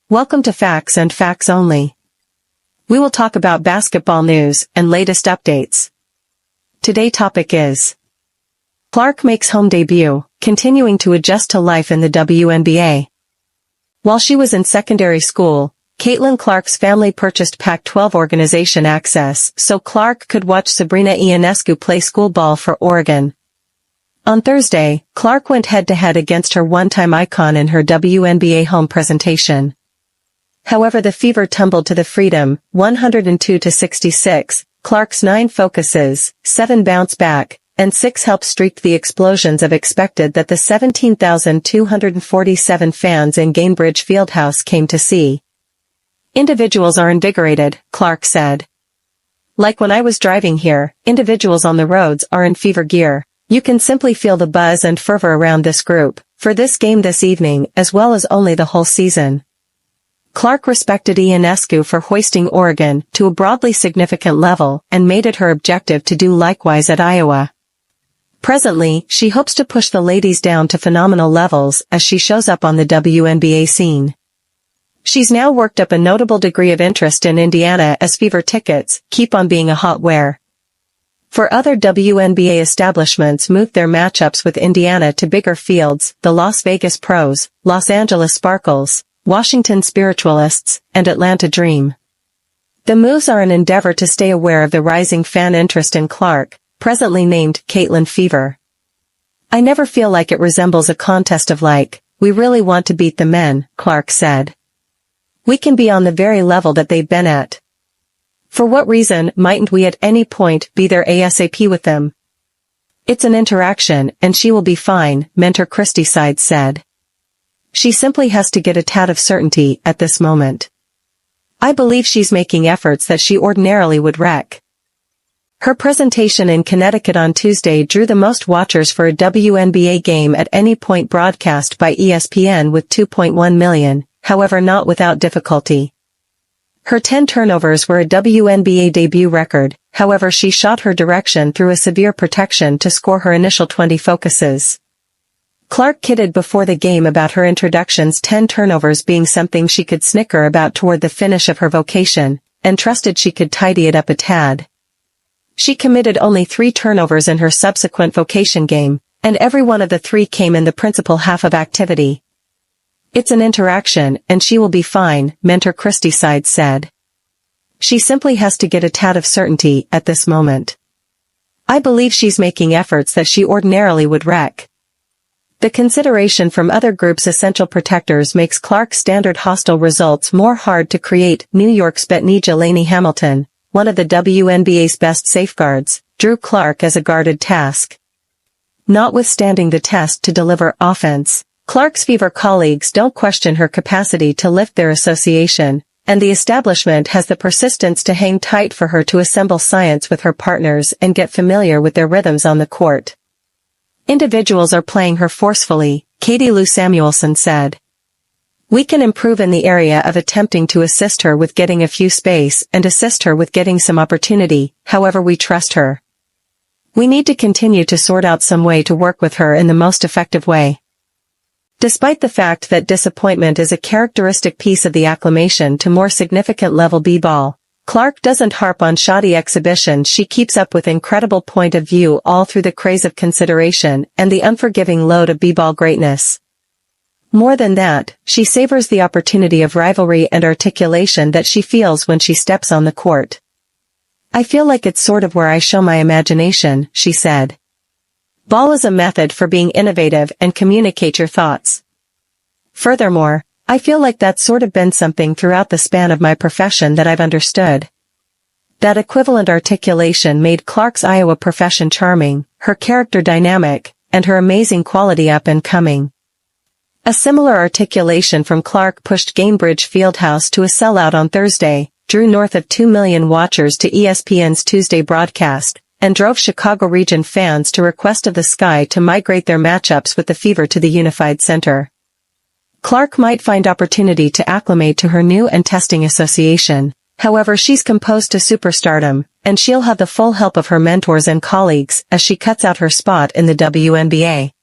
Welcome to Facts and Facts Only. We will talk about basketball news and latest updates. Today's topic is Clark makes home debut, continuing to adjust to life in the WNBA. While she was in secondary school, Caitlin Clark's family purchased Pac-12 organization access so Clark could watch Sabrina Ionescu play school ball for Oregon. On Thursday, Clark went head-to-head against her one-time icon in her WNBA home presentation. However, the Fever tumbled to the Freedom, 102-66, Clark's 9 focuses, 7 bounce back, and 6 help streaked the explosions of expected that the 17,247 fans in Gainbridge Fieldhouse came to see. Individuals are invigorated, Clark said. Like when I was driving here, individuals on the roads are in fever gear. You can simply feel the buzz and fervor around this group, for this game this evening as well as only the whole season. Clark respected Ionescu for hoisting Oregon to a broadly significant level and made it her objective to do likewise at Iowa. Presently, she hopes to push the ladies down to phenomenal levels as she shows up on the WNBA scene. She's now worked up a notable degree of interest in Indiana as Fever tickets keep on being a hot wear. For other WNBA establishments moved their matchups with Indiana to bigger fields, the Las Vegas Pros, Los Angeles Sparkles, Washington Spiritualists, and Atlanta Dream. The moves are an endeavor to stay aware of the rising fan interest in Clark, presently named Caitlin Fever. I never feel like it resembles a contest of like, we really want to beat the men, Clark said. We can be on the very level that they've been at. For what reason mightn't we at any point be there ASAP with them? It's an interaction, and she will be fine, mentor Christy Sides said. She simply has to get a tad of certainty at this moment. I believe she's making efforts that she ordinarily would wreck. Her presentation in Connecticut on Tuesday drew the most watchers for a WNBA game at any point broadcast by ESPN with 2.1 million. However, not without difficulty. Her 10 turnovers were a WNBA debut record, however she shot her direction through a severe protection to score her initial 20 focuses. Clark kidded before the game about her introduction's 10 turnovers being something she could snicker about toward the finish of her vocation, and trusted she could tidy it up a tad. She committed only 3 turnovers in her subsequent vocation game, and every one of the 3 came in the principal half of activity. It's an interaction, and she will be fine, mentor Christy Sides said. She simply has to get a tad of certainty at this moment. I believe she's making efforts that she ordinarily would wreck. The consideration from other groups' essential protectors makes Clark's standard hostile results more hard to create. New York's Betnijah Laney Hamilton, one of the WNBA's best safeguards, drew Clark as a guarded task. Notwithstanding the test to deliver offense, Clark's Fever colleagues don't question her capacity to lift their association, and the establishment has the persistence to hang tight for her to assemble science with her partners and get familiar with their rhythms on the court. Individuals are playing her forcefully, Katie Lou Samuelson said. We can improve in the area of attempting to assist her with getting a few space and assist her with getting some opportunity, however we trust her. We need to continue to sort out some way to work with her in the most effective way. Despite the fact that disappointment is a characteristic piece of the acclimation to more significant level b-ball, Clark doesn't harp on shoddy exhibition. She keeps up with incredible point of view all through the craze of consideration and the unforgiving load of b-ball greatness. More than that, she savors the opportunity of rivalry and articulation that she feels when she steps on the court. I feel like it's sort of where I show my imagination, she said. Ball is a method for being innovative and communicate your thoughts. Furthermore, I feel like that's sort of been something throughout the span of my profession that I've understood. That equivalent articulation made Clark's Iowa profession charming, her character dynamic, and her amazing quality up and coming. A similar articulation from Clark pushed Gainbridge Fieldhouse to a sellout on Thursday, drew north of 2 million watchers to ESPN's Tuesday broadcast, and drove Chicago region fans to request of the Sky to migrate their matchups with the Fever to the Unified Center. Clark might find opportunity to acclimate to her new and testing association, however she's composed to superstardom, and she'll have the full help of her mentors and colleagues as she cuts out her spot in the WNBA.